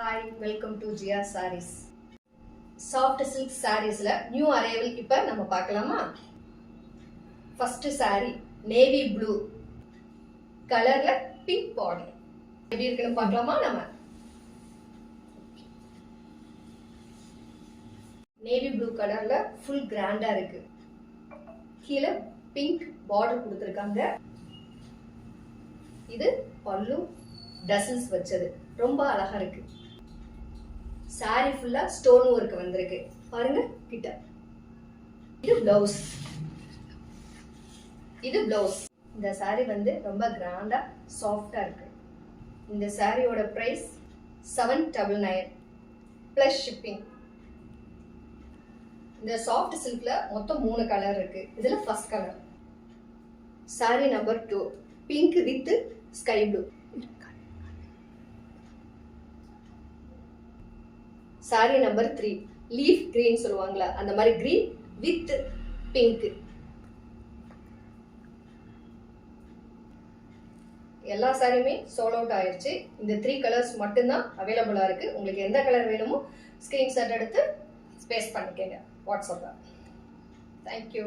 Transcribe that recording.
Hi, welcome to Jia Sarees. Soft silk sareesல new arrival இப்ப நம்ம பார்க்கலாமா? First saree navy blue கலர்ல pink border. எப்படி இருக்குன்னு பார்க்கலாமா நம்ம? navy blue கலர்ல full grand இருக்கு. கீழ pink border கொடுத்திருக்காங்க. இது பல்லு டசல்ஸ் வச்சது ரொம்ப அழகா இருக்கு. சாரி ஃபுல்லா ஸ்டோன் ஒர்க் வந்திருக்கு பாருங்க கிட்ட. இது பிளவுஸ். இந்த சாரி வந்து ரொம்ப கிராண்டா சாஃப்டா இருக்கு. இந்த சாரியோட பிரைஸ் 799 பிளஸ் ஷிப்பிங். இந்த சாஃப்ட் சில்க்ல மொத்தம் 3 கலர் இருக்கு. இதுல first colour sorry number 2 pink with sky blue. Sorry number 3 leaf green சொல்லுவாங்களா அந்த மாதிரி கிரீன் வித் பிங்க். எல்லா சாரியுமே சோல்ட் அவுட் ஆயிருச்சு. இந்த 3 கலர்ஸ் மட்டும்தான் அவைலபிளா இருக்கு. உங்களுக்கு எந்த கலர் வேணுமோ ஸ்கிரீன்ஷாட் எடுத்து ஸ்பேஸ் பண்ணிக்கங்க வாட்ஸ்அப்ல. தேங்க்யூ.